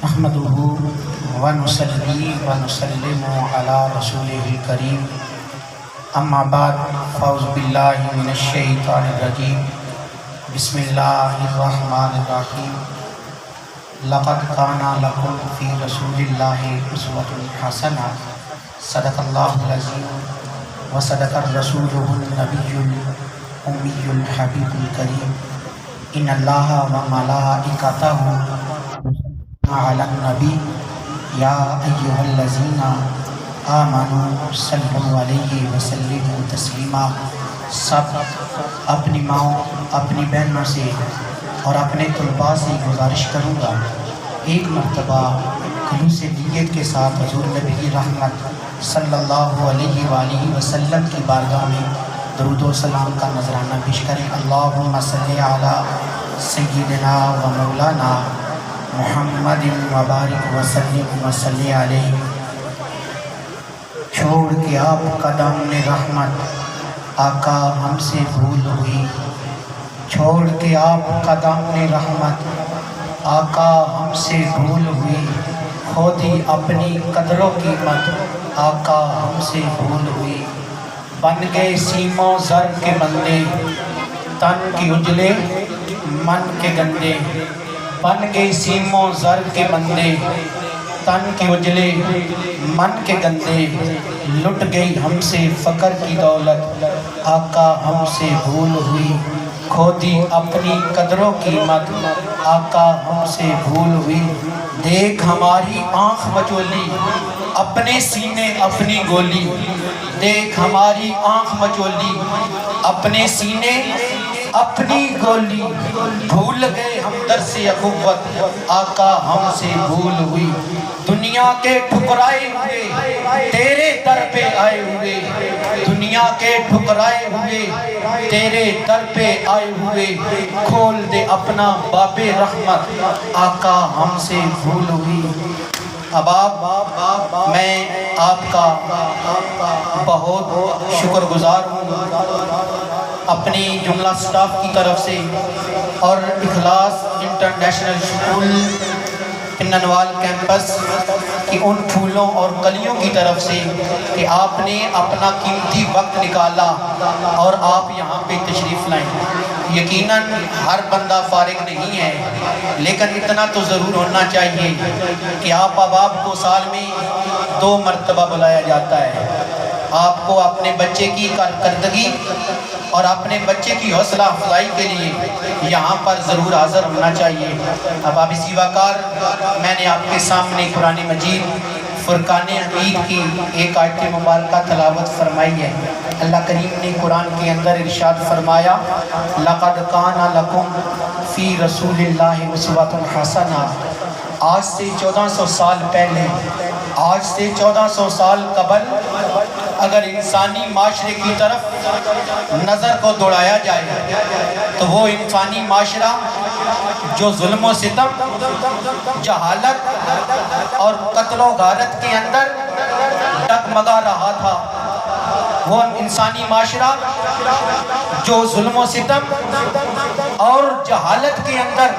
نحمدہ ونصلی ونسلم علی رسولہ الکریم اما بعد فاعوذ باللہ من الشیطان الرجیم بسم اللہ الرحمن الرحیم لقد کان لکم فی رسول اللہ اسوۃ حسنہ صدق اللہ العظیم وصدق الرسول النبی الامی الحبیب الکریم ان اللہ وملائکتہ علی النبی یا ایہا الذین آمنوا صلوا علیہ وسلموا تسلیما۔ سب اپنی ماؤں، اپنی بہنوں سے اور اپنے طلباء سے گزارش کروں گا ایک مرتبہ خلوص نیت کے ساتھ حضور نبی رحمت صلی اللہ علیہ وآلہ وسلم کی بارگاہ میں درود و سلام کا نذرانہ پیش کریں۔ اللہم صلی علی سیدنا و مولانا محمد وبارک وسلم وصلی علیہ۔ چھوڑ کے آپ قدم نے رحمت آقا ہم سے بھول ہوئی، چھوڑ کے آپ قدم نے رحمت آقا ہم سے بھول ہوئی، خود ہی اپنی قدر و قیمت آقا ہم سے بھول ہوئی۔ بن گئے سیموں زر کے بندے، تن کی اجلے من کے گندے، بن گئے سیموں زر کے بندے، تن کے اجلے من کے گندے، لٹ گئی ہم سے فقر کی دولت آقا ہم سے بھول ہوئی، کھودی اپنی قدر و قیمت آقا ہم سے بھول ہوئی۔ دیکھ ہماری آنکھ مچولی اپنے سینے اپنی گولی، دیکھ ہماری آنکھ مچولی اپنے سینے اپنی گولی، بھول گئے ہم درس اخوت آقا ہم سے بھول ہوئی۔ دنیا کے ٹھکرائے ہوئے تیرے در پہ آئے ہوئے، دنیا کے ٹھکرائے ہوئے تیرے در پہ آئے ہوئے، کھول دے اپنا باب رحمت آقا ہم سے بھول ہوئی۔ اب میں آپ کا بہت شکر گزار ہوں اپنی جملہ سٹاف کی طرف سے اور اخلاص انٹرنیشنل اسکول پننوال کیمپس کی ان پھولوں اور کلیوں کی طرف سے کہ آپ نے اپنا قیمتی وقت نکالا اور آپ یہاں پہ تشریف لائیں۔ یقیناً ہر بندہ فارغ نہیں ہے، لیکن اتنا تو ضرور ہونا چاہیے کہ آپ احباب کو سال میں 2 مرتبہ بلایا جاتا ہے۔ آپ کو اپنے بچے کی کارکردگی اور اپنے بچے کی حوصلہ افزائی کے لیے یہاں پر ضرور حاضر ہونا چاہیے۔ اب آپ اسی وقار میں نے آپ کے سامنے قرآن مجید فرقان حمید کی ایک آیت مبارکہ تلاوت فرمائی ہے۔ اللہ کریم نے قرآن کے اندر ارشاد فرمایا لَقَدْ كَانَ لَكُمْ فِي رَسُولِ اللَّهِ أُسْوَةٌ حَسَنَةٌ۔ آج سے 1400 سال پہلے، آج سے 1400 سال قبل اگر انسانی معاشرے کی طرف نظر کو دوڑایا جائے تو وہ انسانی معاشرہ جو ظلم و ستم، جہالت اور قتل و غارت کے اندر ڈگمگا رہا تھا، وہ انسانی معاشرہ جو ظلم و ستم اور جہالت کے اندر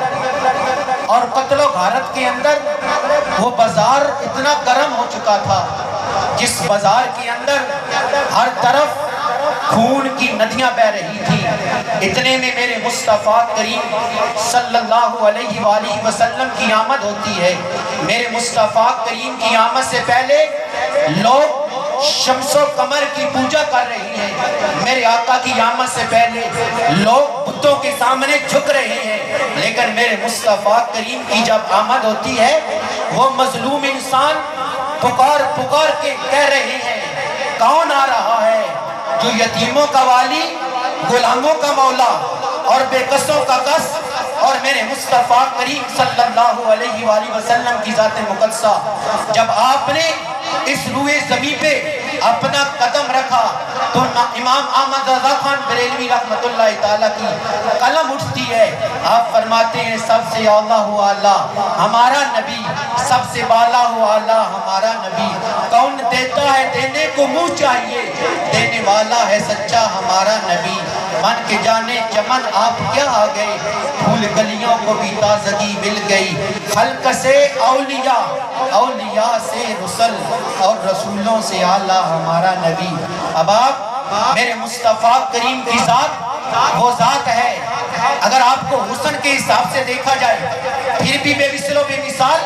اور قتل و غارت کے اندر وہ بازار اتنا گرم ہو چکا تھا جس بازار کے اندر ہر طرف خون کی ندیاں بہہ رہی تھی۔ اتنے میں میرے مصطفیٰ کریم صلی اللہ علیہ وآلہ وسلم کی آمد ہوتی ہے۔ میرے مصطفیٰ کریم کی آمد سے پہلے لوگ شمس و قمر کی پوجا کر رہی ہیں، میرے آقا کی آمد سے پہلے لوگ بتوں کے سامنے جھک رہے ہیں، لیکن میرے مصطفیٰ کریم کی جب آمد ہوتی ہے وہ مظلوم انسان پکار پکار کے کہہ رہے ہیں کون آ رہا ہے؟ جو یتیموں کا والی، غلاموں کا مولا اور بے کسوں کا کس، اور میرے مصطفیٰ کریم صلی اللہ علیہ وآلہ وسلم کی ذات مقدسہ جب آپ نے اس روئے زمین پہ اپنا قدم رکھا تو امام احمد رضا خان بریلوی رحمت اللہ تعالیٰ کی قلم اٹھتی ہے۔ آپ فرماتے ہیں سب سے اعلیٰ ہوا اللہ ہمارا نبی، سب سے بالا ہوا اللہ ہمارا نبی، کون دیتا ہے دینے کو منہ چاہیے، دینے والا ہے سچا ہمارا نبی۔ بن کے جانے چمن آپ کیا آ گئے، پھول گلیوں کو بھی تازگی مل گئی، خلق سے اولیاء، اولیاء سے رسل، اور رسولوں سے اعلیٰ ہمارا نبی۔ اب آپ میرے مصطفیٰ کریم کی ذات وہ ذات ہے، اگر آپ کو حسن کے حساب سے دیکھا جائے پھر بھی بے مثل و بے مثال،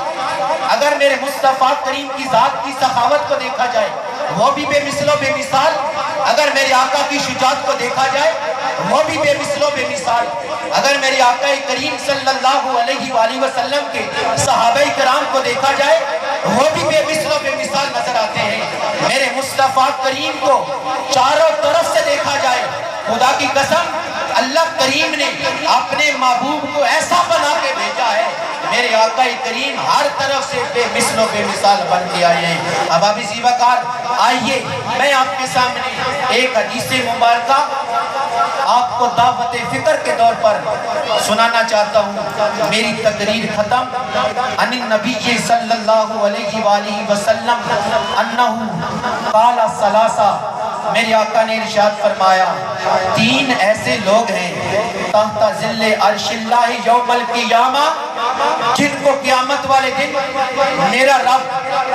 اگر میرے مصطفیٰ کریم کی ذات کی سخاوت کو دیکھا جائے وہ بھی بے مثل و بے مثال، اگر میرے آقا کی شجاعت کو دیکھا جائے وہ بھی بے مثل و بے مثال، اگر میرے آقا کریم صلی اللہ علیہ وآلہ وسلم کے صحابہ کرام کو دیکھا جائے وہ بھی بے مثل و بے مثال نظر آتے ہیں۔ میرے مصطفیٰ کریم کو چاروں طرف سے دیکھا جائے، خدا کی قسم اللہ کریم نے اپنے محبوب کو ایسا بنا کے بھیجا ہے، میرے آقا کریم ہر طرف سے بے مثل و بے مثال بن کے آئے ہیں۔ اب آپ اسی وقت آئیے میں آپ کے سامنے ایک حدیث مبارکہ آپ کو دعوت فکر کے دور پر سنانا چاہتا ہوں۔ میری تقریر ختم۔ ان النبی صلی اللہ علیہ وآلہ وسلم انہو قال ثلاثہ، میرے آقا نے ارشاد فرمایا تین ایسے لوگ ہیں تحت ظل عرش اللہ یوم القیامہ، جن کو قیامت والے دن میرا رب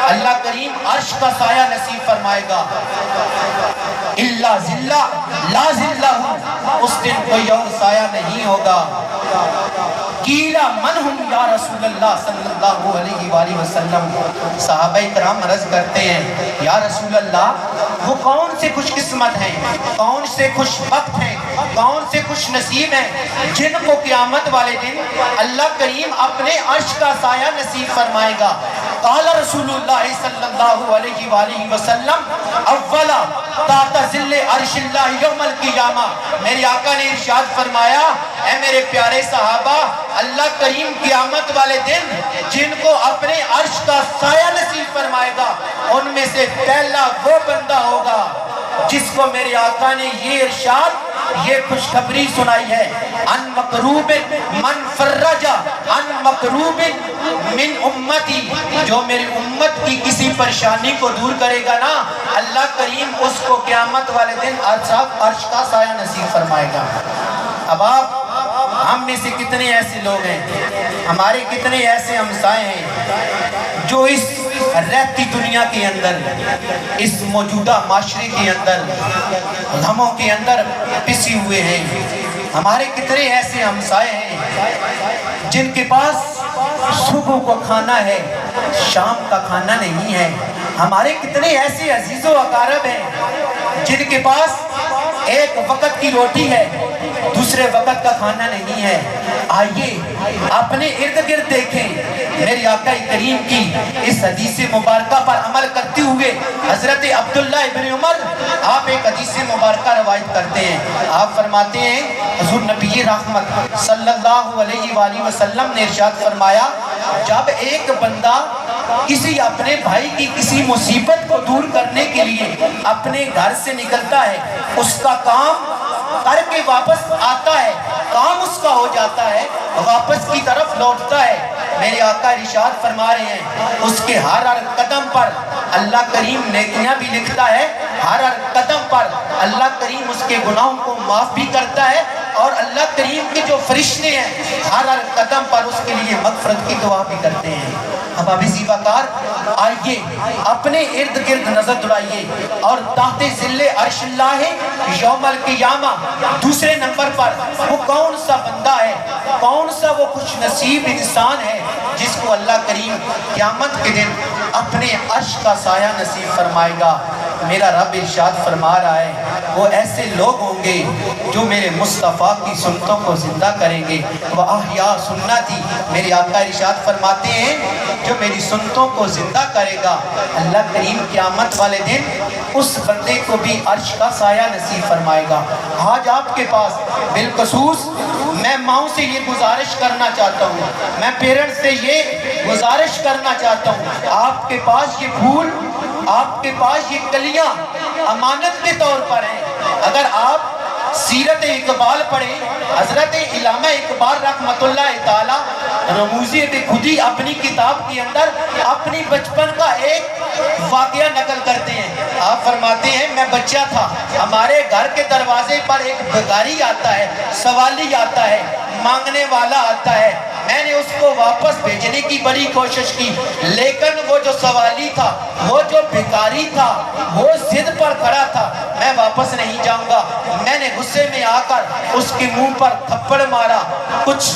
اللہ کریم عرش کا سایہ نصیب فرمائے گا۔ الا ظلہ لا ظلہ، اس دن کوئی اور سایہ نہیں ہوگا۔ قیلا من ہم یا رسول اللہ صلی اللہ علیہ وآلہ وسلم، صحابہ کرام عرض کرتے ہیں یا رسول اللہ وہ کون سے خوش قسمت ہیں، کون سے خوش بخت ہیں، کون سے خوش نصیب ہیں جن کو قیامت والے دن اللہ کریم اپنے عرش کا سایہ نصیب فرمائے گا۔ قال رسول اللہ صلی اللہ علیہ وآلہ وسلم اولا تحت ظل عرش اللہ یوم القیامہ، میرے آقا نے ارشاد فرمایا اے میرے پیارے صحابہ، اللہ کریم قیامت والے دن جن کو اپنے عرش کا سایہ نصیب فرمائے گا ان میں سے پہلا وہ بندہ ہوگا جس کو میرے آقا نے یہ ارشاد، یہ خوشخبری سنائی ہے، ان مکروب من فرج ان مکروب من امتی، جو میری امت کی کسی پریشانی کو دور کرے گا نا اللہ کریم اس کو قیامت والے دن عرش کا سایہ نصیب فرمائے گا۔ اب آپ ہم میں سے کتنے ایسے لوگ ہیں، ہمارے کتنے ایسے ہمسائے ہیں جو اس رہتی دنیا کے اندر، اس موجودہ معاشرے کے اندر، غموں کے اندر پسی ہوئے ہیں۔ ہمارے کتنے ایسے ہمسائے ہیں جن کے پاس صبح کو کھانا ہے شام کا کھانا نہیں ہے۔ ہمارے کتنے ایسے عزیز و اقارب ہیں جن کے پاس ایک وقت کی روٹی ہے دوسرے وقت کا کھانا نہیں ہے۔ آئیے اپنے ارد گرد دیکھیں، میری آقا کریم کی اس حدیث مبارکہ پر عمل کرتے ہوئے حضرت عبداللہ ابن عمر آپ ایک حدیث مبارکہ روایت کرتے ہیں۔ آپ فرماتے ہیں حضور نبی رحمت صلی اللہ علیہ وآلہ وسلم نے ارشاد فرمایا جب ایک بندہ کسی اپنے بھائی کی کسی مصیبت کو دور کرنے کے لیے اپنے گھر سے نکلتا ہے، اس کا کام کر کے واپس آتا ہے، کام اس کا ہو جاتا ہے، واپس کی طرف لوٹتا ہے، میرے آقا ارشاد فرما رہے ہیں اس کے ہر قدم پر اللہ کریم نیکیاں بھی لکھتا ہے، ہر قدم پر اللہ کریم اس کے گناہوں کو معاف بھی کرتا ہے، اور اللہ کریم کے جو فرشتے ہیں ہر قدم پر اس کے لیے مغفرت کی دعا بھی کرتے ہیں۔ اب ابھی زیباکار آئیے اپنے ارد گرد نظر دوڑائیے اور تحت ظل عرش اللہ یوم القیامہ دوسرے نمبر پر وہ کون سا بندہ ہے، کون سا وہ خوش نصیب انسان ہے جس کو اللہ کریم قیامت کے دن اپنے عرش کا سایہ نصیب فرمائے گا۔ میرا رب ارشاد فرما رہا ہے وہ ایسے لوگ ہوں گے جو میرے مصطفیٰ کی سنتوں کو زندہ کریں گے۔ وَأَحْيَا سُنَّتِي، میرے آقا ارشاد فرماتے ہیں جو میری سنتوں کو زندہ کرے گا اللہ کریم قیامت والے دن اس بندے کو بھی عرش کا سایہ نصیب فرمائے گا۔ آج آپ کے پاس بالخصوص میں ماؤں سے یہ گزارش کرنا چاہتا ہوں، میں پیرنٹس سے یہ گزارش کرنا چاہتا ہوں، آپ کے پاس یہ پھول، آپ کے پاس یہ کلیاں امانت کے طور پر ہیں۔ اگر آپ سیرت اقبال پڑھیں، حضرت علامہ اقبال رحمۃ اللہ تعالی رموزی بھی خود ہی اپنی کتاب کے اندر اپنی بچپن کا ایک واقعہ نقل کرتے ہیں. آپ فرماتے ہیں میں بچہ تھا, ہمارے گھر کے دروازے پر ایک بھکاری آتا ہے, سوالی آتا ہے, مانگنے والا آتا ہے. میں نے اس کو واپس بھیجنے کی بڑی کوشش کی, لیکن وہ جو سوالی تھا, وہ جو بھکاری تھا, وہ ضد پر کھڑا تھا, میں واپس نہیں جاؤں گا. میں نے غصے میں آ کر اس کے منہ پر تھپڑ مارا. کچھ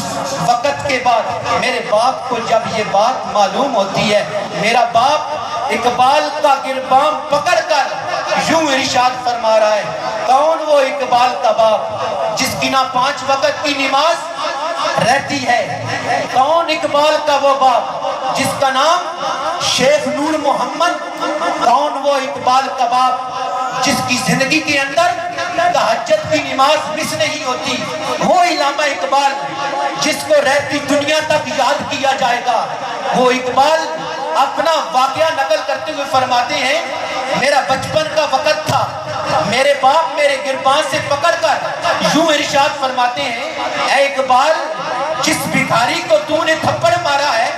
وقت کے بعد میرے باپ کو جب یہ بات معلوم ہوتی ہے, میرا باپ اقبال کا گربان پکڑ کر یوں ارشاد فرما رہا ہے, کون وہ اقبال کا باپ جس کی نہ 5 وقت کی نماز رہتی ہے؟ کون اقبال کا وہ باپ جس کا نام شیخ نور محمد؟ کون وہ اقبال کا باپ جس کی زندگی کے اندر تہجد کی نماز مس نہیں ہوتی؟ وہ علامہ اقبال جس کو رہتی دنیا تک یاد کیا جائے گا. وہ اقبال اپنا واقعہ نقل کرتے ہوئے فرماتے ہیں, میرا بچپن کا وقت تھا, میرے باپ میرے گربان سے پکڑ کر یوں ارشاد فرماتے ہیں, اے اقبال, جس بھکاری کو تو نے تھپڑ مارا ہے,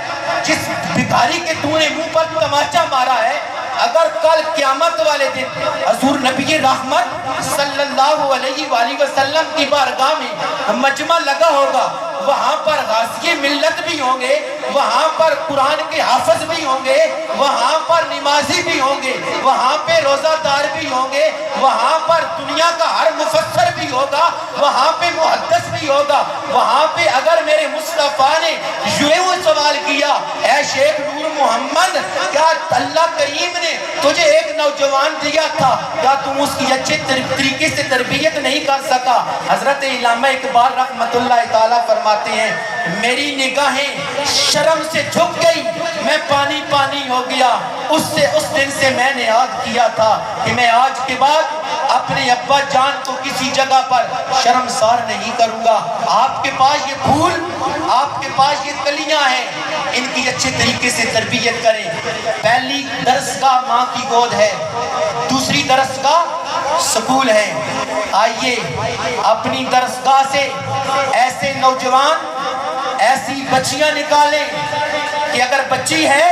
جس بھکاری کے تو نے منہ پر تماچا مارا ہے, اگر کل قیامت والے دن حضور نبی رحمت صلی اللہ علیہ وآلہ وسلم کی بارگاہ میں مجمع لگا ہوگا, وہاں پر غازی ملت بھی ہوں گے, وہاں پر قرآن کے حافظ بھی ہوں گے, وہاں پر نمازی بھی ہوں گے, وہاں پہ روزہ دار بھی ہوں گے, وہاں پر دنیا کا ہر مفسر بھی ہوگا, وہاں پہ محدث بھی ہوگا. وہاں پہ اگر میرے مصطفیٰ نے یوں سوال کیا, اے شیخ نور محمد, کیا اللہ کریم نے تجھے ایک نوجوان دیا تھا, کیا تم اس کی اچھے طریقے سے تربیت نہیں کر سکا؟ حضرت علامہ اقبال رحمت اللہ تعالیٰ فرماتے ہیں, میری نگاہیں شرم سے جھک گئی, میں پانی پانی ہو گیا. اس دن سے میں نے یاد کیا تھا کہ میں آج کے بعد اپنے ابا جان کو کسی جگہ پر شرمسار نہیں کروں گا. آپ کے پاس یہ پھول, آپ کے پاس یہ کلیاں ہیں, ان کی اچھے طریقے سے تربیت کریں. پہلی درسگاہ ماں کی گود ہے, دوسری درسگاہ سکول ہے. آئیے اپنی درسگاہ سے ایسے نوجوان, ایسی بچیاں نکالیں کہ اگر بچی ہے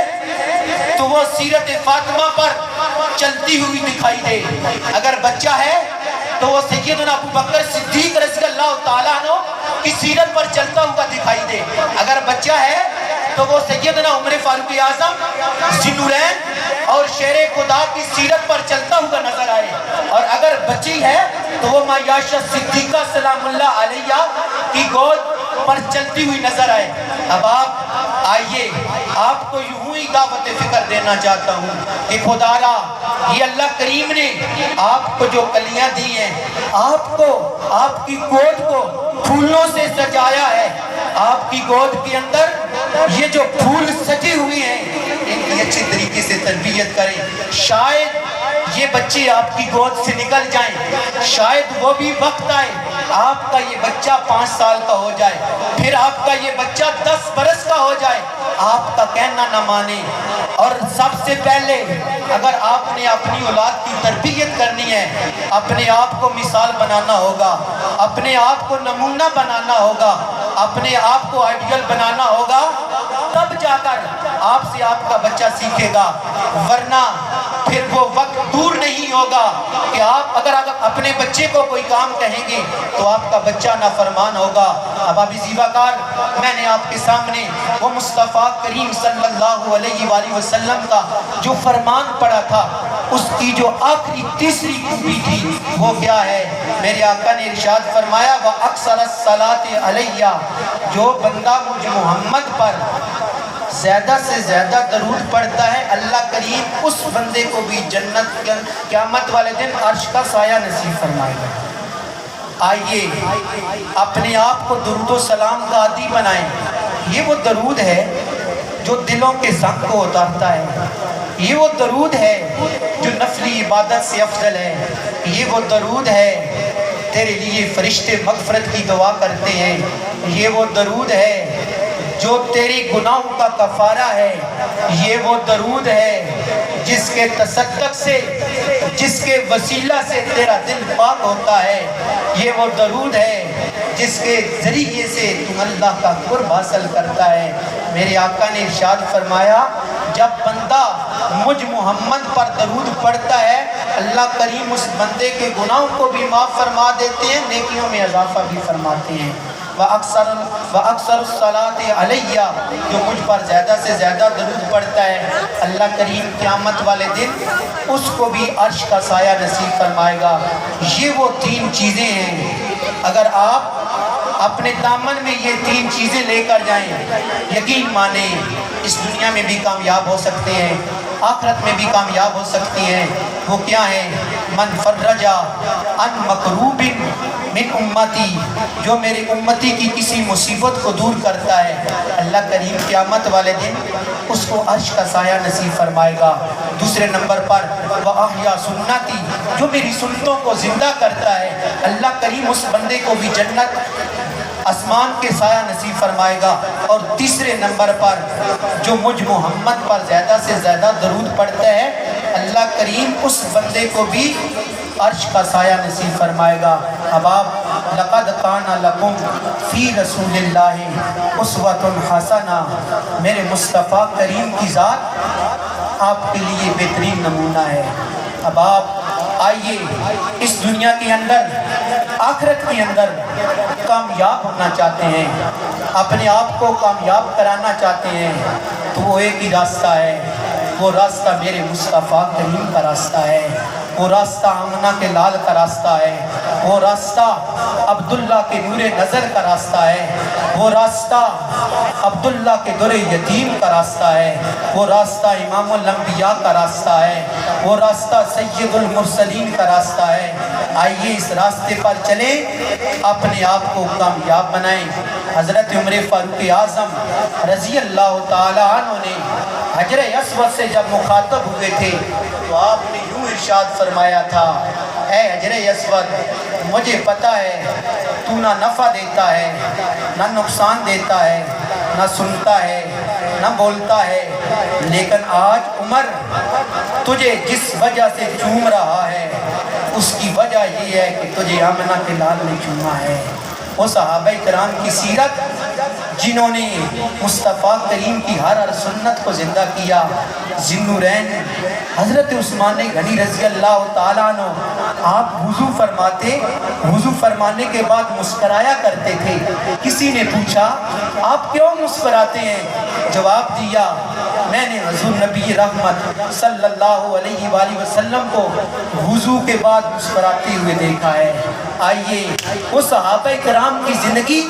تو وہ سیرت فاطمہ پر چلتی ہوئی دکھائی دے, اگر بچہ ہے تو وہ سیدنا ابو بکر صدیق رضی اللہ تعالیٰ عنہ کی سیرت پر چلتا ہوا دکھائی دے, اگر بچہ ہے تو وہ سیدنا عمر فاروق اعظم ذی النورین اور شیر خدا کی سیرت پر چلتا ہوا نظر آئے, اور اگر بچی ہے تو وہ ماں عائشہ صدیقہ سلام اللہ علیہ کی گود پر چلتی ہوئی نظر آئے. اب آپ آئیے, آپ کو یوں ہی دعوت فکر دینا چاہتا ہوں کہ خدا را, یہ اللہ کریم نے آپ کو جو کلیاں دی ہیں, آپ کو, آپ کی گود کو پھولوں سے سجایا ہے. آپ کی گود کے اندر یہ جو پھول سجے ہوئے ہیں, ان کی اچھے طریقے سے تربیت کریں. شاید یہ بچے آپ کی گود سے نکل جائیں, شاید وہ بھی وقت آئے آپ کا یہ بچہ 5 سال کا ہو جائے, پھر آپ کا یہ بچہ 10 برس کا ہو جائے, آپ کا کہنا نہ مانے. اور سب سے پہلے اگر آپ نے اپنی اولاد کی تربیت کرنی ہے, اپنے آپ کو مثال بنانا ہوگا, اپنے آپ کو نمونہ بنانا ہوگا, اپنے آپ کو آئیڈیل بنانا ہوگا, تب جا کر آپ سے آپ کا بچہ سیکھے گا. ورنہ پھر وہ وقت دور نہیں ہوگا کہ آپ اگر اپنے بچے کو کوئی کام کہیں گے تو آپ کا بچہ نافرمان ہوگا. اب ابھی زیبا کار, میں نے آپ کے سامنے وہ مصطفیٰ کریم صلی اللہ علیہ وآلہ وسلم کا جو فرمان پڑھا تھا, اس کی جو آخری تیسری خوبی تھی وہ کیا ہے؟ میرے آقا نے ارشاد فرمایا, وَأَكْثَرَ الصَّلَاةِ عَلَيَّ, جو بندہ مجھ محمد پر زیادہ سے زیادہ درود پڑھتا ہے, اللہ کریم اس بندے کو بھی جنت قیامت والے دن عرش کا سایہ نصیب فرمائے گا. آئیے اپنے آپ کو درود و سلام کا عادی بنائیں. یہ وہ درود ہے جو دلوں کے زنگ کو اتارتا ہے, یہ وہ درود ہے جو نفلی عبادت سے افضل ہے, یہ وہ درود ہے تیرے لیے فرشتے مغفرت کی دعا کرتے ہیں, یہ وہ درود ہے جو تیری گناہوں کا کفارہ ہے, یہ وہ درود ہے جس کے تصدق سے, جس کے وسیلہ سے تیرا دل پاک ہوتا ہے, یہ وہ درود ہے جس کے ذریعے سے تم اللہ کا قرب حاصل کرتا ہے۔ میرے آقا نے ارشاد فرمایا جب بندہ مجھ محمد پر درود پڑھتا ہے اللہ کریم اس بندے کے گناہوں کو بھی معاف فرما دیتے ہیں، نیکیوں میں اضافہ بھی فرماتے ہیں۔ وَأَكْثَرُ الصَّلَاةِ عَلَيَّ، جو مجھ پر زیادہ سے زیادہ درود پڑھتا ہے اللہ کریم قیامت والے دن اس کو بھی عرش کا سایہ نصیب فرمائے گا۔ یہ وہ تین چیزیں ہیں، اگر آپ اپنے دامن میں یہ تین چیزیں لے کر جائیں، یقین مانیں اس دنیا میں بھی کامیاب ہو سکتے ہیں، آخرت میں بھی کامیاب ہو سکتی ہیں۔ وہ کیا ہیں؟ من فرج عن مکروب من امتی، جو میرے امتی کی کسی مصیبت کو دور کرتا ہے اللہ کریم قیامت والے دن اس کو عرش کا سایہ نصیب فرمائے گا۔ دوسرے نمبر پر وَأَحْيَا سُنَّتِي، جو میری سنتوں کو زندہ کرتا ہے اللہ کریم اس بندے کو بھی جنت آسمان کے سایہ نصیب فرمائے گا۔ اور تیسرے نمبر پر جو مجھ محمد پر زیادہ سے زیادہ درود پڑھتا ہے اللہ کریم اس بندے کو بھی عرش کا سایہ نصیب فرمائے گا۔ اب آپ لَقَدْ كَانَ لَكُمْ فِي رَسُولِ اللَّهِ أُسْوَةٌ حَسَنَةٌ، میرے مصطفیٰ کریم کی ذات آپ کے لیے بہترین نمونہ ہے۔ اب آپ آئیے اس دنیا کے اندر آخرت کے اندر کامیاب ہونا چاہتے ہیں، اپنے آپ کو کامیاب کرانا چاہتے ہیں تو وہ ایک ہی راستہ ہے، وہ راستہ میرے مصطفیٰ کریم کا راستہ ہے، وہ راستہ آمنہ کے لال کا راستہ ہے، وہ راستہ عبداللہ کے نور نظر کا راستہ ہے، وہ راستہ عبداللہ کے در یتیم کا راستہ ہے، وہ راستہ امام الانبیاء کا راستہ ہے، وہ راستہ سید المرسلین کا راستہ ہے۔ آئیے اس راستے پر چلیں، اپنے آپ کو کامیاب بنائیں۔ حضرت عمر فاروق اعظم رضی اللہ تعالیٰ عنہ نے حجر اسود سے جب مخاطب ہوئے تھے تو آپ نے یوں ارشاد فرمایا تھا، اے حجر اسود مجھے پتہ ہے تو نہ نفع دیتا ہے نہ نقصان دیتا ہے، نہ سنتا ہے نہ بولتا ہے، لیکن آج عمر تجھے جس وجہ سے چوم رہا ہے اس کی وجہ یہ ہے کہ تجھے آمنہ کے لال نے چوما ہے۔ وہ صحابہ کرام کی سیرت جنہوں نے مصطفیٰ کریم کی ہر سنت کو زندہ کیا، ذوالنورین حضرت عثمان غنی رضی اللہ تعالیٰ عنہ، آپ وضو فرماتے، وضو فرمانے کے بعد مسکرایا کرتے تھے۔ کسی نے پوچھا آپ کیوں مسکراتے ہیں؟ جواب دیا میں نے حضور نبی رحمت صلی اللہ علیہ وآلہ وسلم کو وضو کے بعد مسکراتے ہوئے دیکھا ہے۔ آئیے وہ صحابہ کرام کی زندگی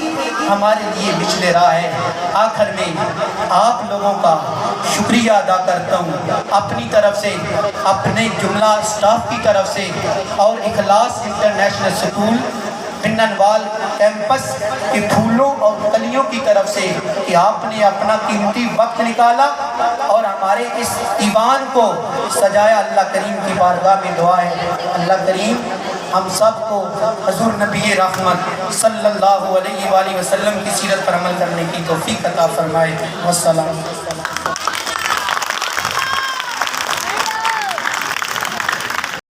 ہمارے لیے مشل راہ ہے۔ آخر میں آپ لوگوں کا شکریہ ادا کرتا ہوں اپنی طرف سے، اپنے جملہ اسٹاف کی طرف سے اور اخلاص انٹرنیشنل اسکول پننوال کیمپس کے پھولوں اور کلیوں کی طرف سے کہ آپ نے اپنا قیمتی وقت نکالا اور ہمارے اس ایوان کو سجایا۔ اللہ کریم کی بارگاہ میں دعا ہے اللہ کریم ہم سب کو حضور نبی رحمت صلی اللہ علیہ وآلہ وسلم کی سیرت پر عمل کرنے کی توفیق عطا فرمائے۔ والسلام۔